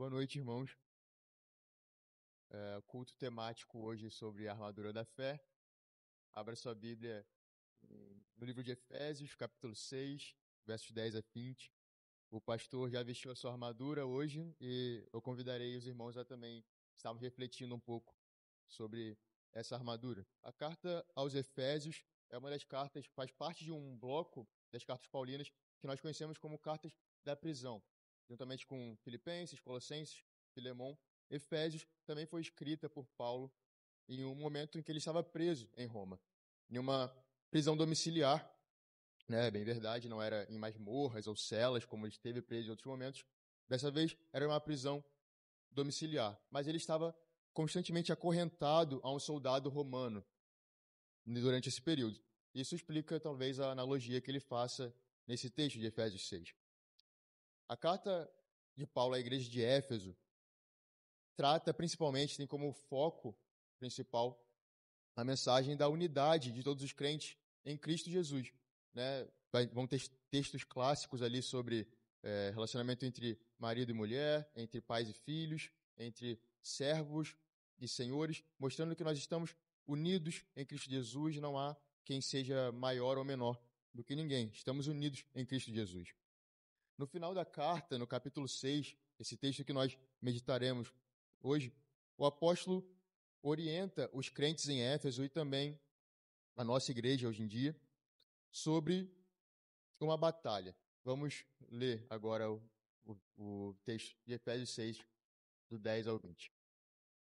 Boa noite, irmãos. Culto temático hoje sobre a armadura da fé. Abra sua Bíblia no livro de Efésios, capítulo 6, versos 10 a 20. O pastor já vestiu a sua armadura hoje e eu convidarei os irmãos a também estarmos refletindo um pouco sobre essa armadura. A carta aos Efésios é uma das cartas, faz parte de um bloco das cartas paulinas que nós conhecemos como cartas da prisão, juntamente com Filipenses, Colossenses, Filemão. Efésios também foi escrita por Paulo em um momento em que ele estava preso em Roma, em uma prisão domiciliar, né? Bem verdade, não era em masmorras ou celas como ele esteve preso em outros momentos. Dessa vez era uma prisão domiciliar, mas ele estava constantemente acorrentado a um soldado romano durante esse período. Isso explica talvez a analogia que ele faça nesse texto de Efésios 6. A carta de Paulo à igreja de Éfeso trata principalmente, tem como foco principal a mensagem da unidade de todos os crentes em Cristo Jesus, né? Vão ter textos clássicos ali sobre relacionamento entre marido e mulher, entre pais e filhos, entre servos e senhores, mostrando que nós estamos unidos em Cristo Jesus, não há quem seja maior ou menor do que ninguém. Estamos unidos em Cristo Jesus. No final da carta, no capítulo 6, esse texto que nós meditaremos hoje, o apóstolo orienta os crentes em Éfeso e também a nossa igreja hoje em dia sobre uma batalha. Vamos ler agora o texto de Efésios 6, do 10 ao 20.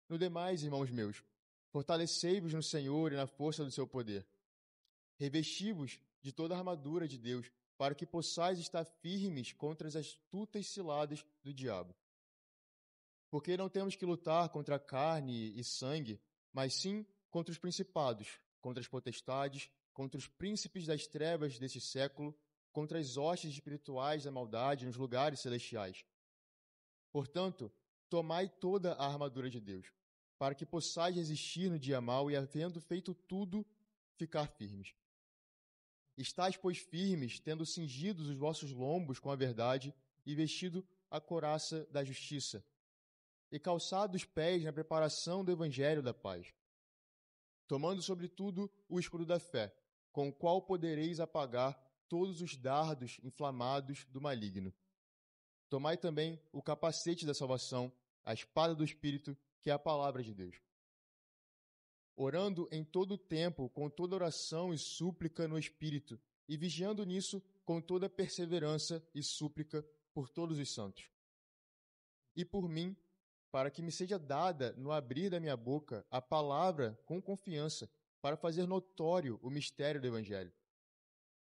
No demais, irmãos meus, fortalecei-vos no Senhor e na força do seu poder. Revesti-vos de toda a armadura de Deus, para que possais estar firmes contra as astutas ciladas do diabo. Porque não temos que lutar contra carne e sangue, mas sim contra os principados, contra as potestades, contra os príncipes das trevas desse século, contra as hostes espirituais da maldade nos lugares celestiais. Portanto, tomai toda a armadura de Deus, para que possais resistir no dia mau e, havendo feito tudo, ficar firmes. Estais, pois, firmes, tendo cingidos os vossos lombos com a verdade e vestido a couraça da justiça, e calçado os pés na preparação do evangelho da paz, tomando sobretudo o escudo da fé, com o qual podereis apagar todos os dardos inflamados do maligno. Tomai também o capacete da salvação, a espada do Espírito, que é a palavra de Deus. Orando em todo o tempo, com toda oração e súplica no Espírito, e vigiando nisso com toda perseverança e súplica por todos os santos. E por mim, para que me seja dada, no abrir da minha boca, a palavra com confiança, para fazer notório o mistério do Evangelho,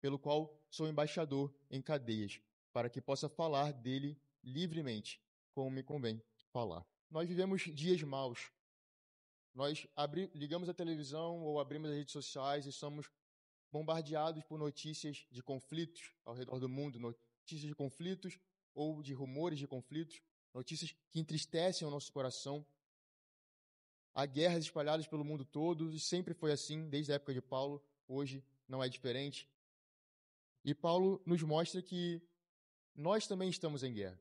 pelo qual sou embaixador em cadeias, para que possa falar dele livremente, como me convém falar. Nós vivemos dias maus. Nós ligamos a televisão ou abrimos as redes sociais e somos bombardeados por notícias de conflitos ao redor do mundo, notícias de conflitos ou de rumores de conflitos, notícias que entristecem o nosso coração. Há guerras espalhadas pelo mundo todo, e sempre foi assim, desde a época de Paulo, hoje não é diferente. E Paulo nos mostra que nós também estamos em guerra.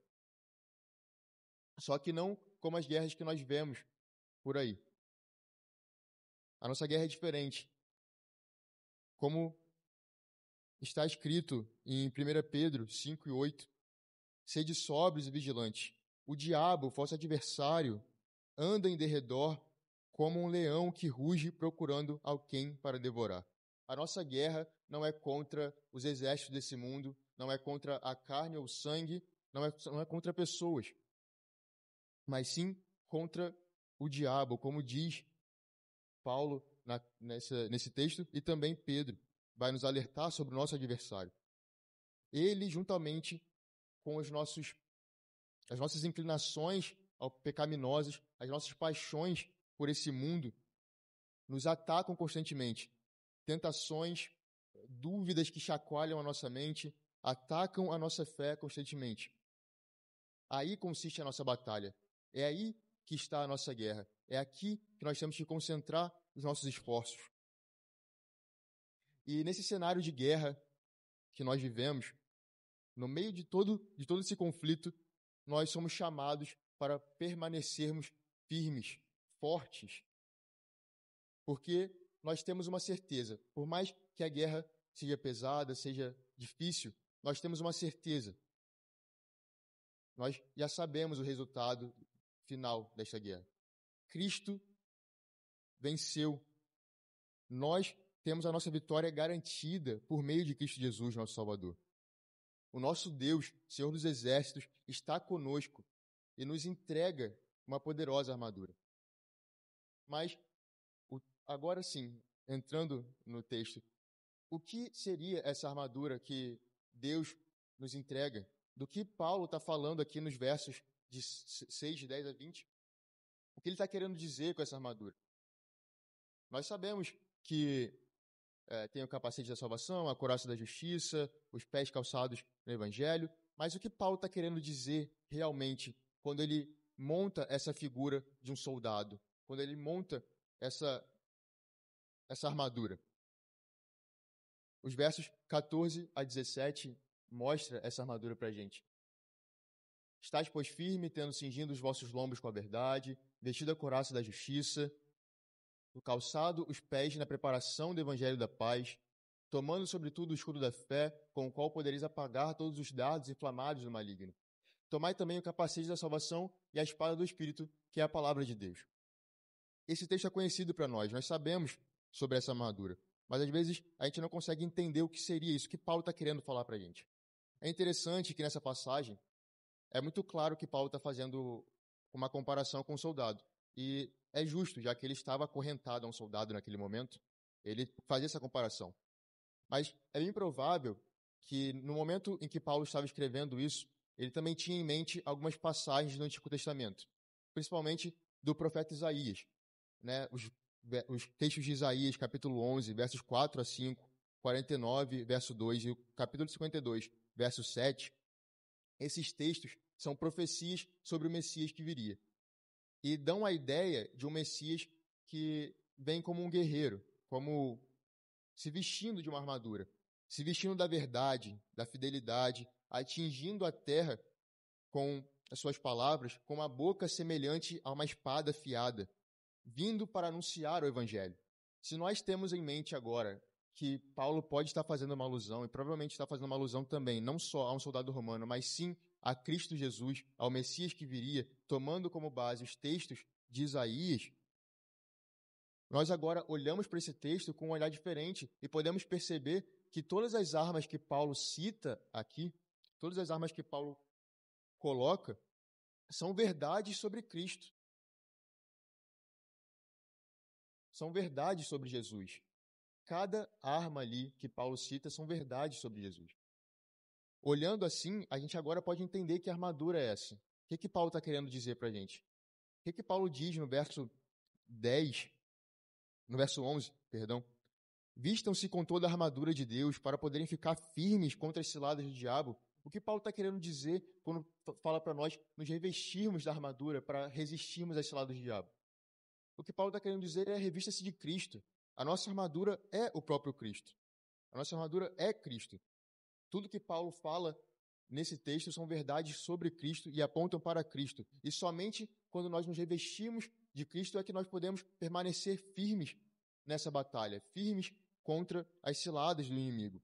Só que não como as guerras que nós vemos por aí. A nossa guerra é diferente. Como está escrito em 1 Pedro 5 e 8, sede sóbrios e vigilantes. O diabo, vosso adversário, anda em derredor como um leão que ruge procurando alguém para devorar. A nossa guerra não é contra os exércitos desse mundo, não é contra a carne ou o sangue, não é contra pessoas, mas sim contra o diabo, como diz Paulo nesse texto, e também Pedro vai nos alertar sobre o nosso adversário. Ele, juntamente com as nossas inclinações pecaminosas, as nossas paixões por esse mundo, nos atacam constantemente. Tentações, dúvidas que chacoalham a nossa mente, atacam a nossa fé constantemente. Aí consiste a nossa batalha. É aí que está a nossa guerra. É aqui que nós temos que concentrar os nossos esforços. E nesse cenário de guerra que nós vivemos, no meio de todo esse conflito, nós somos chamados para permanecermos firmes, fortes, porque nós temos uma certeza, por mais que a guerra seja pesada, seja difícil, nós temos uma certeza. Nós já sabemos o resultado final desta guerra. Cristo venceu. Nós temos a nossa vitória garantida por meio de Cristo Jesus, nosso Salvador. O nosso Deus, Senhor dos Exércitos, está conosco e nos entrega uma poderosa armadura. Mas, agora sim, entrando no texto, o que seria essa armadura que Deus nos entrega? Do que Paulo está falando aqui nos versos de 6, de 10 a 20? O que ele está querendo dizer com essa armadura? Nós sabemos que tem o capacete da salvação, a couraça da justiça, os pés calçados no Evangelho, mas o que Paulo está querendo dizer realmente quando ele monta essa figura de um soldado, quando ele monta essa armadura? Os versos 14 a 17 mostram essa armadura para a gente. Estais, pois, firme, tendo cingido os vossos lombos com a verdade, vestido a couraça da justiça, no calçado os pés na preparação do evangelho da paz, tomando sobretudo o escudo da fé, com o qual podereis apagar todos os dardos inflamados do maligno. Tomai também o capacete da salvação e a espada do Espírito, que é a palavra de Deus. Esse texto é conhecido para nós sabemos sobre essa armadura, mas às vezes a gente não consegue entender o que seria isso, que Paulo está querendo falar para a gente. É interessante que nessa passagem é muito claro que Paulo está fazendo uma comparação com um soldado. E é justo, já que ele estava acorrentado a um soldado naquele momento, ele fazia essa comparação. Mas é bem provável que no momento em que Paulo estava escrevendo isso, ele também tinha em mente algumas passagens do Antigo Testamento, principalmente do profeta Isaías. Os textos de Isaías, capítulo 11, versos 4 a 5, 49, verso 2 e o capítulo 52, verso 7, esses textos são profecias sobre o Messias que viria. E dão a ideia de um Messias que vem como um guerreiro, como se vestindo de uma armadura, se vestindo da verdade, da fidelidade, atingindo a terra com as suas palavras, com uma boca semelhante a uma espada afiada, vindo para anunciar o Evangelho. Se nós temos em mente agora que Paulo pode estar fazendo uma alusão, e provavelmente está fazendo uma alusão também, não só a um soldado romano, mas sim a Cristo Jesus, ao Messias que viria, tomando como base os textos de Isaías, nós agora olhamos para esse texto com um olhar diferente e podemos perceber que todas as armas que Paulo cita aqui, todas as armas que Paulo coloca, são verdades sobre Cristo. São verdades sobre Jesus. Cada arma ali que Paulo cita são verdades sobre Jesus. Olhando assim, a gente agora pode entender que armadura é essa. O que Paulo está querendo dizer para a gente? O que Paulo diz no verso 11, perdão? Vistam-se com toda a armadura de Deus para poderem ficar firmes contra as ciladas do diabo. O que Paulo está querendo dizer quando fala para nós nos revestirmos da armadura para resistirmos às ciladas do diabo? O que Paulo está querendo dizer é revista-se de Cristo. A nossa armadura é o próprio Cristo. A nossa armadura é Cristo. Tudo que Paulo fala nesse texto são verdades sobre Cristo e apontam para Cristo. E somente quando nós nos revestimos de Cristo é que nós podemos permanecer firmes nessa batalha, firmes contra as ciladas do inimigo.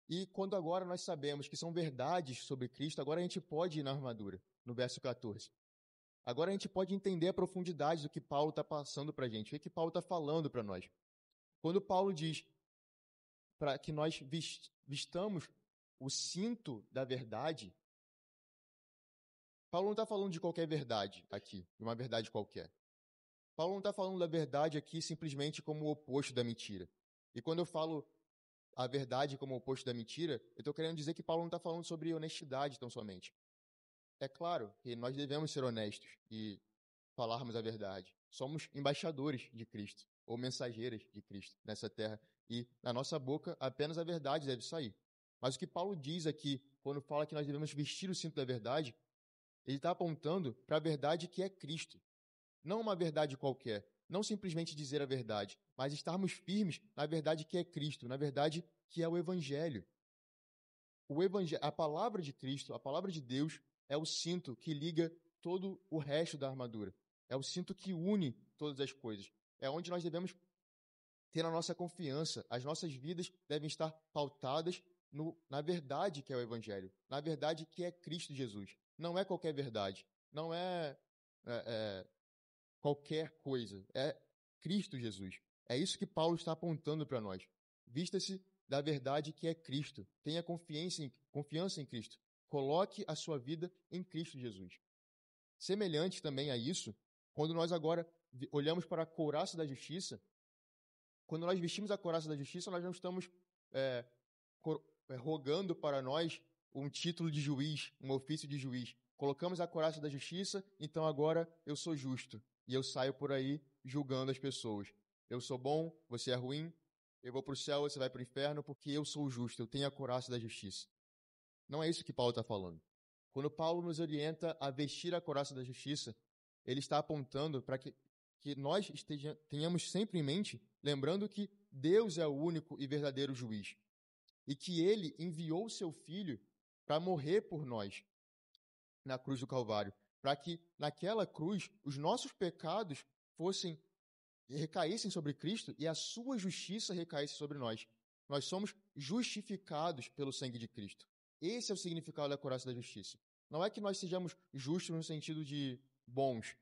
E quando agora nós sabemos que são verdades sobre Cristo, agora a gente pode ir na armadura, no verso 14. Agora a gente pode entender a profundidade do que Paulo está passando para a gente, o que Paulo está falando para nós. Quando Paulo diz para que nós vistamos o cinto da verdade, Paulo não está falando de qualquer verdade aqui, de uma verdade qualquer. Paulo não está falando da verdade aqui simplesmente como o oposto da mentira. E quando eu falo a verdade como o oposto da mentira, eu estou querendo dizer que Paulo não está falando sobre honestidade tão somente. É claro que nós devemos ser honestos e falarmos a verdade. Somos embaixadores de Cristo, ou mensageiras de Cristo nessa terra. E na nossa boca apenas a verdade deve sair. Mas o que Paulo diz aqui, quando fala que nós devemos vestir o cinto da verdade, ele está apontando para a verdade que é Cristo. Não uma verdade qualquer, não simplesmente dizer a verdade, mas estarmos firmes na verdade que é Cristo, na verdade que é o Evangelho. A palavra de Cristo, a palavra de Deus, é o cinto que liga todo o resto da armadura. É o cinto que une todas as coisas. É onde nós devemos ter a nossa confiança. As nossas vidas devem estar pautadas na verdade que é o Evangelho, na verdade que é Cristo Jesus. Não é qualquer verdade, não é qualquer coisa, é Cristo Jesus. É isso que Paulo está apontando para nós. Vista-se da verdade que é Cristo. Tenha confiança em Cristo. Coloque a sua vida em Cristo Jesus. Semelhante também a isso, quando nós agora olhamos para a couraça da justiça, quando nós vestimos a couraça da justiça, nós não estamos rogando para nós um título de juiz, um ofício de juiz. Colocamos a couraça da justiça, então agora eu sou justo. E eu saio por aí julgando as pessoas. Eu sou bom, você é ruim, eu vou para o céu, você vai para o inferno, porque eu sou justo, eu tenho a couraça da justiça. Não é isso que Paulo está falando. Quando Paulo nos orienta a vestir a couraça da justiça, ele está apontando para que nós tenhamos sempre em mente, lembrando que Deus é o único e verdadeiro juiz. E que ele enviou o seu Filho para morrer por nós na cruz do Calvário, para que naquela cruz os nossos pecados recaíssem sobre Cristo e a sua justiça recaísse sobre nós. Nós somos justificados pelo sangue de Cristo. Esse é o significado da couraça da justiça. Não é que nós sejamos justos no sentido de bons.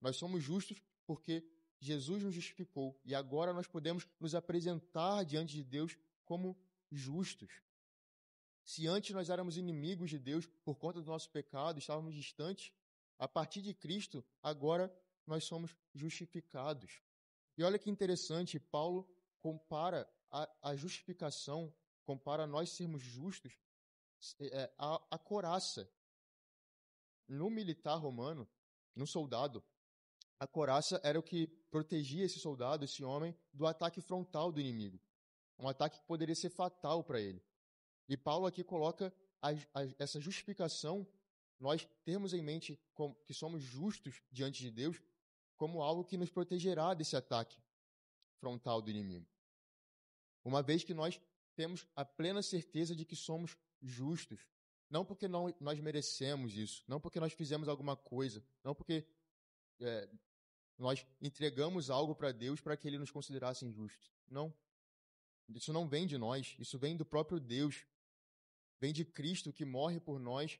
Nós somos justos porque Jesus nos justificou e agora nós podemos nos apresentar diante de Deus como justos. Se antes nós éramos inimigos de Deus por conta do nosso pecado, estávamos distantes, a partir de Cristo, agora nós somos justificados. E olha que interessante, Paulo compara a justificação, compara nós sermos justos à couraça. No militar romano, no soldado, a couraça era o que protegia esse soldado, esse homem, do ataque frontal do inimigo. Um ataque que poderia ser fatal para ele. E Paulo aqui coloca essa justificação, nós termos em mente que somos justos diante de Deus, como algo que nos protegerá desse ataque frontal do inimigo. Uma vez que nós temos a plena certeza de que somos justos, não porque nós merecemos isso, não porque nós fizemos alguma coisa, não porque nós entregamos algo para Deus para que Ele nos considerasse injustos. Não. Isso não vem de nós, isso vem do próprio Deus. Vem de Cristo que morre por nós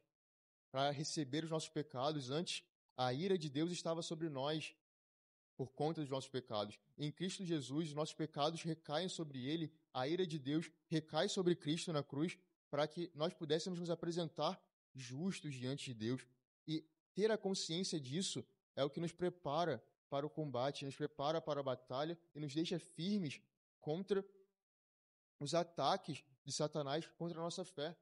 para receber os nossos pecados. Antes, a ira de Deus estava sobre nós por conta dos nossos pecados. Em Cristo Jesus, os nossos pecados recaem sobre Ele, a ira de Deus recai sobre Cristo na cruz para que nós pudéssemos nos apresentar justos diante de Deus. E ter a consciência disso é o que nos prepara para o combate, nos prepara para a batalha e nos deixa firmes contra os ataques de Satanás contra a nossa fé.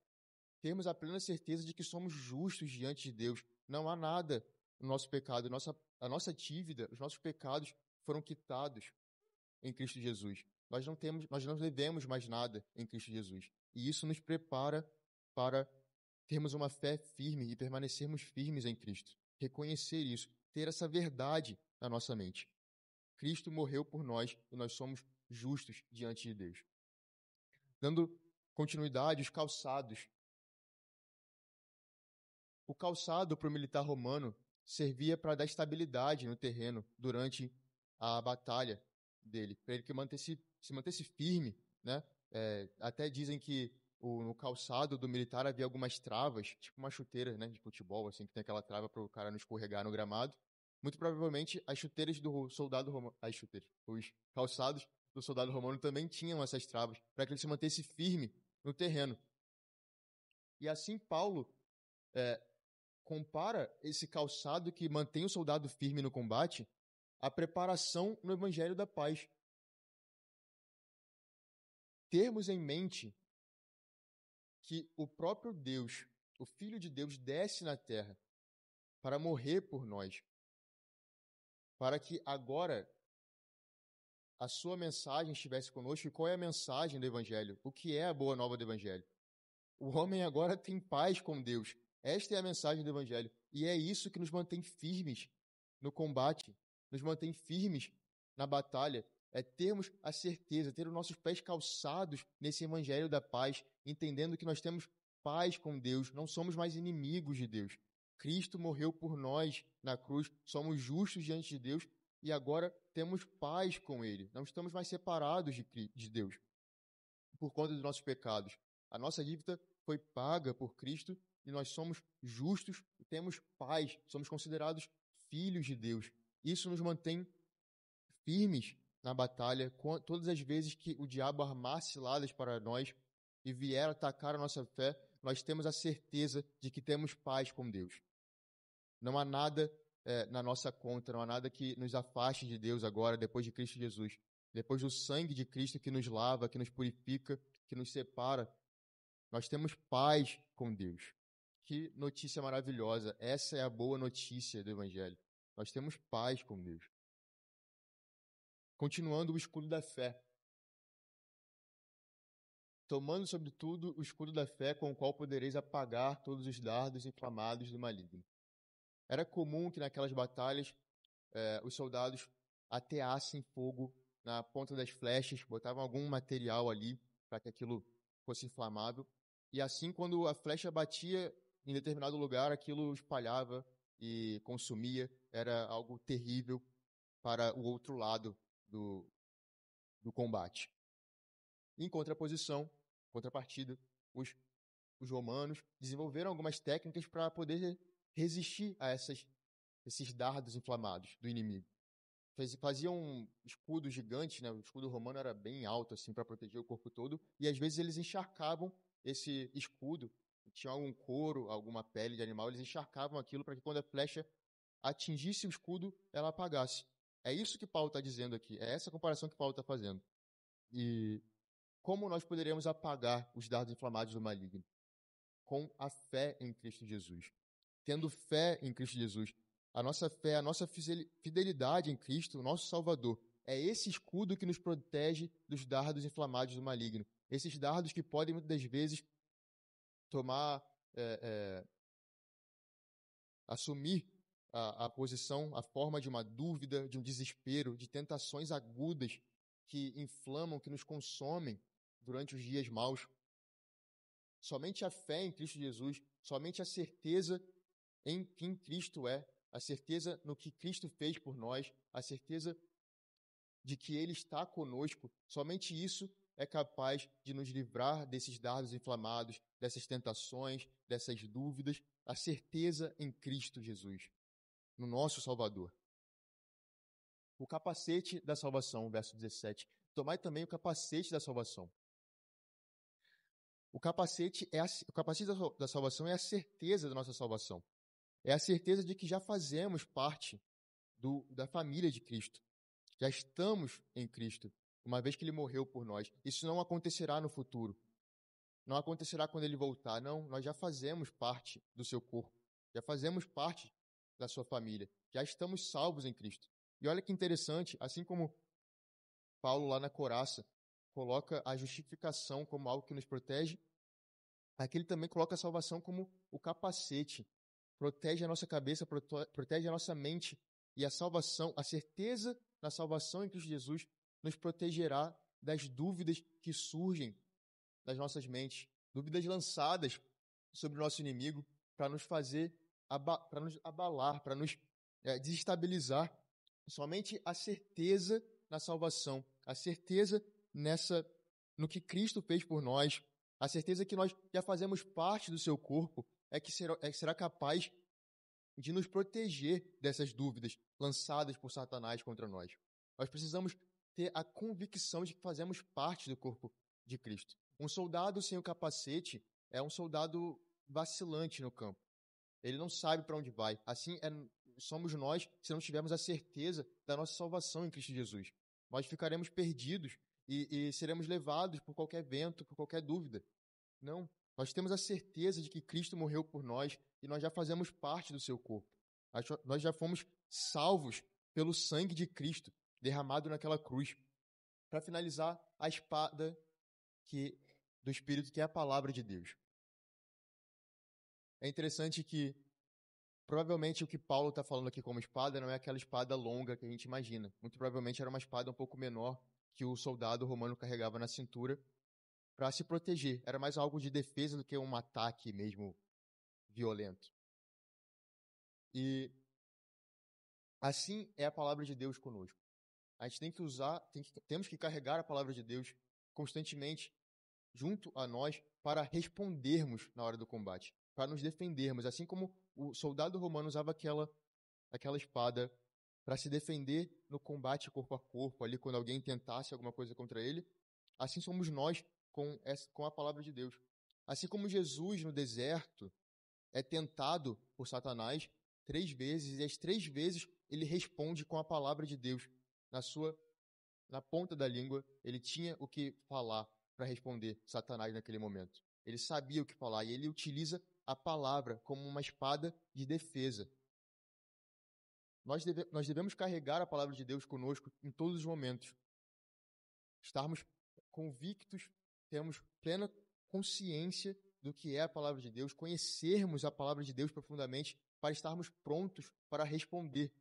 Termos a plena certeza de que somos justos diante de Deus. Não há nada no nosso pecado. A nossa dívida, os nossos pecados foram quitados em Cristo Jesus. Nós não devemos mais nada em Cristo Jesus. E isso nos prepara para termos uma fé firme e permanecermos firmes em Cristo. Reconhecer isso, ter essa verdade na nossa mente. Cristo morreu por nós e nós somos justos diante de Deus. Dando continuidade, os calçados. O calçado para o militar romano servia para dar estabilidade no terreno durante a batalha dele, para ele que se mantesse firme, né? Até dizem que no calçado do militar havia algumas travas, tipo uma chuteira, né, de futebol, assim, que tem aquela trava para o cara não escorregar no gramado. Muito provavelmente as chuteiras do soldado romano, os calçados do soldado romano também tinham essas travas, para que ele se mantesse firme no terreno. E assim Paulo compara esse calçado que mantém o soldado firme no combate à preparação no Evangelho da Paz. Termos em mente que o próprio Deus, o Filho de Deus, desce na terra para morrer por nós, para que agora a sua mensagem estivesse conosco. E qual é a mensagem do Evangelho? O que é a boa nova do Evangelho? O homem agora tem paz com Deus. Esta é a mensagem do Evangelho. E é isso que nos mantém firmes no combate, nos mantém firmes na batalha. É termos a certeza, ter os nossos pés calçados nesse Evangelho da paz, entendendo que nós temos paz com Deus, não somos mais inimigos de Deus. Cristo morreu por nós na cruz, somos justos diante de Deus e agora temos paz com Ele. Não estamos mais separados de Deus por conta dos nossos pecados. A nossa dívida foi paga por Cristo e nós somos justos e temos paz, somos considerados filhos de Deus. Isso nos mantém firmes na batalha, todas as vezes que o diabo armar ciladas para nós e vier atacar a nossa fé, nós temos a certeza de que temos paz com Deus. Não há nada na nossa conta, não há nada que nos afaste de Deus agora, depois de Cristo Jesus. Depois do sangue de Cristo que nos lava, que nos purifica, que nos separa, nós temos paz com Deus. Que notícia maravilhosa! Essa é a boa notícia do Evangelho. Nós temos paz com Deus. Continuando o escudo da fé. Tomando, sobretudo, o escudo da fé com o qual podereis apagar todos os dardos inflamados do maligno. Era comum que naquelas batalhas os soldados ateassem fogo na ponta das flechas, botavam algum material ali para que aquilo fosse inflamável. E assim, quando a flecha batia em determinado lugar, aquilo espalhava e consumia. Era algo terrível para o outro lado do combate. Em contrapartida, os romanos desenvolveram algumas técnicas para poder resistir a esses dardos inflamados do inimigo. Faziam escudos gigantes, né? O escudo romano era bem alto assim para proteger o corpo todo, e às vezes eles encharcavam esse escudo, tinha algum couro, alguma pele de animal, eles encharcavam aquilo para que quando a flecha atingisse o escudo, ela apagasse. É isso que Paulo está dizendo aqui, é essa comparação que Paulo está fazendo. E como nós poderemos apagar os dardos inflamados do maligno? Com a fé em Cristo Jesus. Tendo fé em Cristo Jesus. A nossa fé, a nossa fidelidade em Cristo, o nosso Salvador, é esse escudo que nos protege dos dardos inflamados do maligno. Esses dardos que podem, muitas das vezes, assumir a posição, a forma de uma dúvida, de um desespero, de tentações agudas que inflamam, que nos consomem durante os dias maus. Somente a fé em Cristo Jesus, somente a certeza em quem Cristo é, a certeza no que Cristo fez por nós, a certeza de que Ele está conosco, somente isso é capaz de nos livrar desses dardos inflamados, dessas tentações, dessas dúvidas, a certeza em Cristo Jesus, no nosso Salvador. O capacete da salvação, verso 17. Tomai também o capacete da salvação. O capacete da salvação é a certeza da nossa salvação. É a certeza de que já fazemos parte da família de Cristo. Já estamos em Cristo, uma vez que Ele morreu por nós. Isso não acontecerá no futuro. Não acontecerá quando Ele voltar. Não, nós já fazemos parte do seu corpo. Já fazemos parte da sua família. Já estamos salvos em Cristo. E olha que interessante, assim como Paulo lá na Coraça coloca a justificação como algo que nos protege, aqui ele também coloca a salvação como o capacete. Protege a nossa cabeça, protege a nossa mente. E a salvação, a certeza da salvação em Cristo Jesus nos protegerá das dúvidas que surgem das nossas mentes, dúvidas lançadas sobre o nosso inimigo para nos fazer, para nos abalar, para nos desestabilizar. Somente a certeza na salvação, a certeza no que Cristo fez por nós, a certeza que nós já fazemos parte do seu corpo, é que será capaz de nos proteger dessas dúvidas lançadas por Satanás contra nós. Nós precisamos ter a convicção de que fazemos parte do corpo de Cristo. Um soldado sem o capacete é um soldado vacilante no campo. Ele não sabe para onde vai. Assim somos nós se não tivermos a certeza da nossa salvação em Cristo Jesus. Nós ficaremos perdidos e seremos levados por qualquer vento, por qualquer dúvida. Não. Nós temos a certeza de que Cristo morreu por nós e nós já fazemos parte do seu corpo. Nós já fomos salvos pelo sangue de Cristo derramado naquela cruz. Para finalizar, a espada do Espírito, que é a palavra de Deus. É interessante que provavelmente o que Paulo está falando aqui como espada não é aquela espada longa que a gente imagina. Muito provavelmente era uma espada um pouco menor que o soldado romano carregava na cintura para se proteger. Era mais algo de defesa do que um ataque mesmo violento. E assim é a palavra de Deus conosco. A gente tem que usar, temos que carregar a palavra de Deus constantemente junto a nós para respondermos na hora do combate, para nos defendermos, assim como o soldado romano usava aquela espada para se defender no combate corpo a corpo, ali quando alguém tentasse alguma coisa contra ele, assim somos nós com a palavra de Deus. Assim como Jesus no deserto é tentado por Satanás 3 vezes, e as 3 vezes ele responde com a palavra de Deus. Na ponta da língua, ele tinha o que falar para responder Satanás naquele momento. Ele sabia o que falar, e ele utiliza a palavra como uma espada de defesa. Nós devemos carregar a palavra de Deus conosco em todos os momentos. Estarmos convictos, termos plena consciência do que é a palavra de Deus, conhecermos a palavra de Deus profundamente para estarmos prontos para responder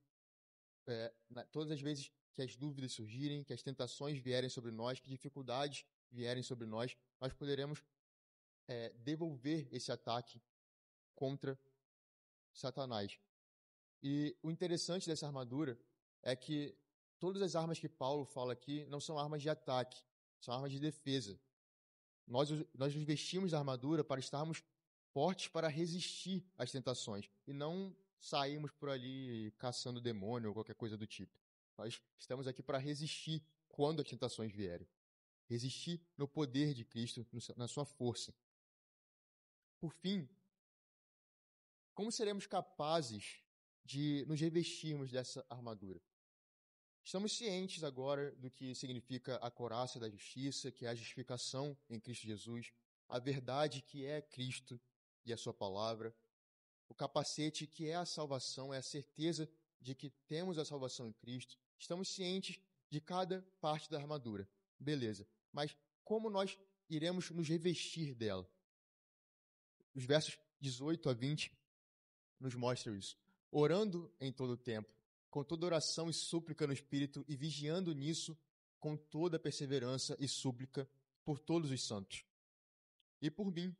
todas as vezes que as dúvidas surgirem, que as tentações vierem sobre nós, que dificuldades vierem sobre nós poderemos devolver esse ataque contra Satanás. E o interessante dessa armadura é que todas as armas que Paulo fala aqui não são armas de ataque, são armas de defesa. Nós nos vestimos da armadura para estarmos fortes para resistir às tentações e não sairmos por ali caçando demônio ou qualquer coisa do tipo. Nós estamos aqui para resistir quando as tentações vierem. Resistir no poder de Cristo, na sua força. Por fim, como seremos capazes de nos revestirmos dessa armadura? Estamos cientes agora do que significa a couraça da justiça, que é a justificação em Cristo Jesus, a verdade que é Cristo e a sua palavra, o capacete que é a salvação, é a certeza de que temos a salvação em Cristo. Estamos cientes de cada parte da armadura. Beleza. Mas como nós iremos nos revestir dela? Os versos 18 a 20 nos mostram isso. Orando em todo o tempo, com toda oração e súplica no Espírito, e vigiando nisso com toda perseverança e súplica por todos os santos. E por mim,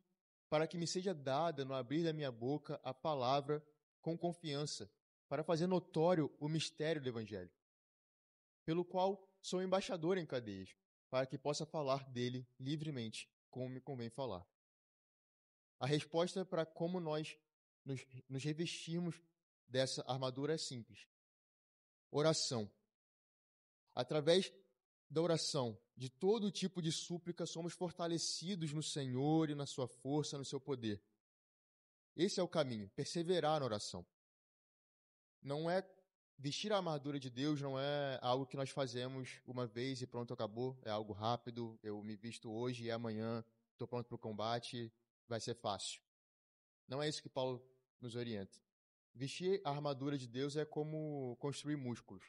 para que me seja dada no abrir da minha boca a palavra com confiança, para fazer notório o mistério do Evangelho, pelo qual sou embaixador em cadeias, para que possa falar dele livremente, como me convém falar. A resposta para como nós nos revestirmos dessa armadura é simples. Oração. Através da oração, de todo tipo de súplica, somos fortalecidos no Senhor e na sua força, no seu poder. Esse é o caminho, perseverar na oração. Não é vestir a armadura de Deus, não é algo que nós fazemos uma vez e pronto, acabou. É algo rápido, eu me visto hoje e amanhã estou pronto para o combate, vai ser fácil. Não é isso que Paulo nos orienta. Vestir a armadura de Deus é como construir músculos.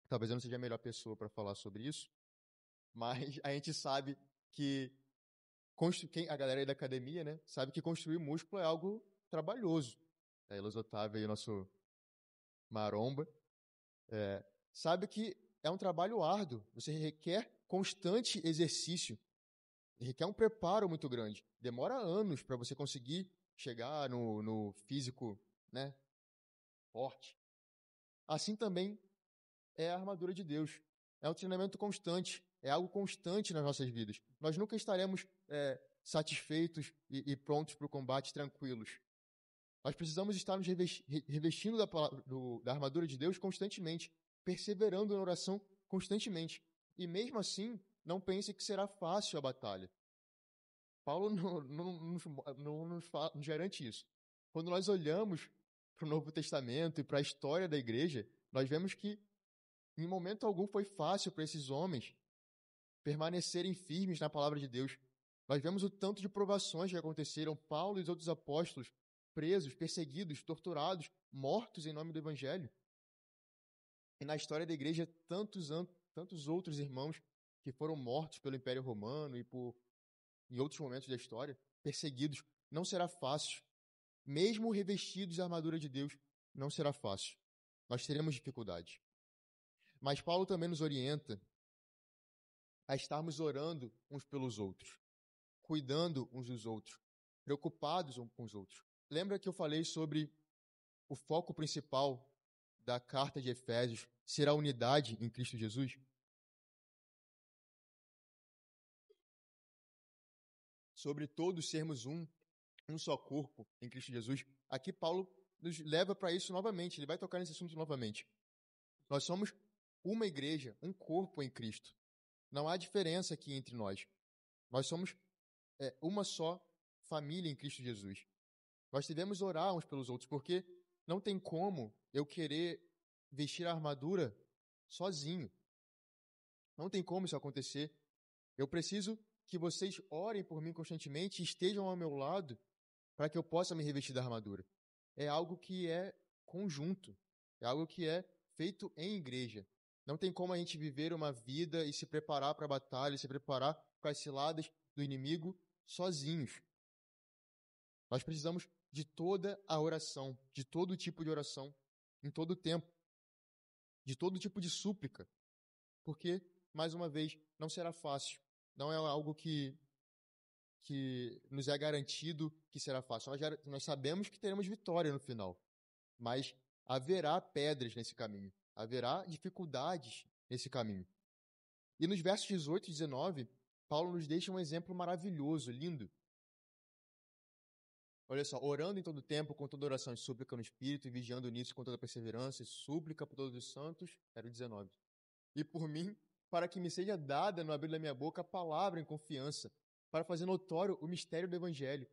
Talvez eu não seja a melhor pessoa para falar sobre isso, mas a gente sabe que a galera aí da academia, né, sabe que construir músculo é algo trabalhoso. Elos Otávio aí, nosso maromba, sabe que é um trabalho árduo. Você requer constante exercício, requer um preparo muito grande. Demora anos para você conseguir chegar no físico, né, forte. Assim também é a armadura de Deus. É um treinamento constante, é algo constante nas nossas vidas. Nós nunca estaremos satisfeitos e prontos para o combate tranquilos. Nós precisamos estar nos revestindo da armadura de Deus constantemente, perseverando na oração constantemente. E mesmo assim, não pense que será fácil a batalha. Paulo não nos garante isso. Quando nós olhamos para o Novo Testamento e para a história da igreja, nós vemos que em momento algum foi fácil para esses homens permanecerem firmes na palavra de Deus. Nós vemos o tanto de provações que aconteceram. Paulo e os outros apóstolos presos, perseguidos, torturados, mortos em nome do Evangelho. E na história da igreja, tantos outros irmãos que foram mortos pelo Império Romano e em outros momentos da história, perseguidos. Não será fácil. Mesmo revestidos da armadura de Deus, não será fácil. Nós teremos dificuldades. Mas Paulo também nos orienta a estarmos orando uns pelos outros, cuidando uns dos outros, preocupados uns com os outros. Lembra que eu falei sobre o foco principal da carta de Efésios ser a unidade em Cristo Jesus? Sobre todos sermos um só corpo em Cristo Jesus, aqui Paulo nos leva para isso novamente, ele vai tocar nesse assunto novamente. Nós somos uma igreja, um corpo em Cristo. Não há diferença aqui entre nós. Nós somos uma só família em Cristo Jesus. Nós devemos orar uns pelos outros, porque não tem como eu querer vestir a armadura sozinho. Não tem como isso acontecer. Eu preciso que vocês orem por mim constantemente e estejam ao meu lado para que eu possa me revestir da armadura. É algo que é conjunto, é algo que é feito em igreja. Não tem como a gente viver uma vida e se preparar para a batalha, se preparar para as ciladas do inimigo sozinhos. Nós precisamos de toda a oração, de todo tipo de oração, em todo o tempo, de todo tipo de súplica, porque, mais uma vez, não será fácil, não é algo que nos é garantido que será fácil. Nós sabemos que teremos vitória no final, mas haverá pedras nesse caminho, haverá dificuldades nesse caminho. E nos versos 18 e 19, Paulo nos deixa um exemplo maravilhoso, lindo. Olha só, orando em todo tempo, com toda oração e súplica no Espírito, e vigiando nisso com toda perseverança e súplica por todos os santos, era o 19. E por mim, para que me seja dada no abrir da minha boca a palavra em confiança, para fazer notório o mistério do Evangelho.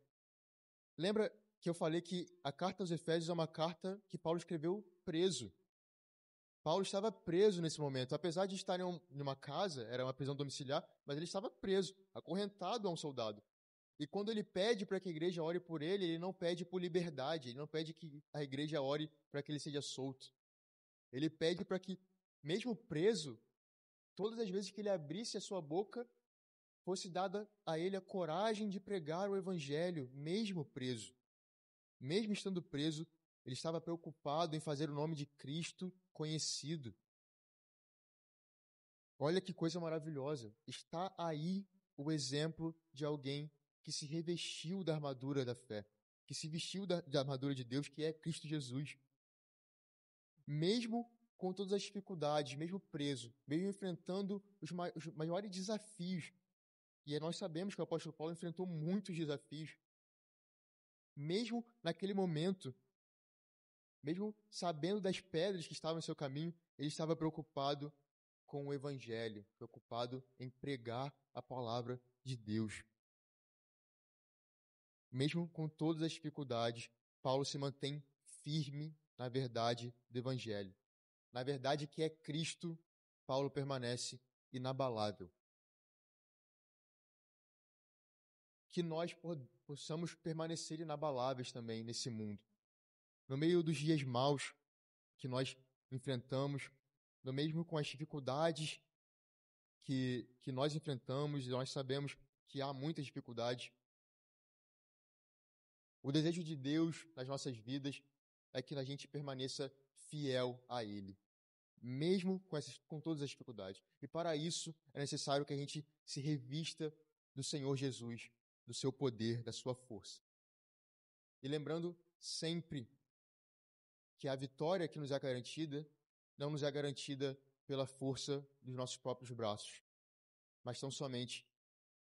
Lembra que eu falei que a carta aos Efésios é uma carta que Paulo escreveu preso. Paulo estava preso nesse momento. Apesar de estar em uma casa, era uma prisão domiciliar, mas ele estava preso, acorrentado a um soldado. E quando ele pede para que a igreja ore por ele, ele não pede por liberdade, ele não pede que a igreja ore para que ele seja solto. Ele pede para que, mesmo preso, todas as vezes que ele abrisse a sua boca, fosse dada a ele a coragem de pregar o evangelho, mesmo preso. Mesmo estando preso, ele estava preocupado em fazer o nome de Cristo conhecido. Olha que coisa maravilhosa. Está aí o exemplo de alguém que se revestiu da armadura da fé, que se vestiu da armadura de Deus, que é Cristo Jesus. Mesmo com todas as dificuldades, mesmo preso, mesmo enfrentando os maiores desafios, e nós sabemos que o apóstolo Paulo enfrentou muitos desafios, mesmo naquele momento, mesmo sabendo das pedras que estavam em seu caminho, ele estava preocupado com o evangelho, preocupado em pregar a palavra de Deus. Mesmo com todas as dificuldades, Paulo se mantém firme na verdade do evangelho. Na verdade que é Cristo, Paulo permanece inabalável. Que nós possamos permanecer inabaláveis também nesse mundo. No meio dos dias maus que nós enfrentamos, no mesmo com as dificuldades que nós enfrentamos, e nós sabemos que há muitas dificuldades, o desejo de Deus nas nossas vidas é que a gente permaneça fiel a Ele, mesmo com todas as dificuldades. E para isso é necessário que a gente se revista do Senhor Jesus, do seu poder, da sua força. E lembrando sempre que a vitória que nos é garantida não nos é garantida pela força dos nossos próprios braços, mas tão somente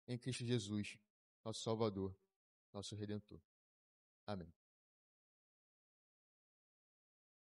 em Cristo Jesus, nosso Salvador, nosso Redentor. Amém.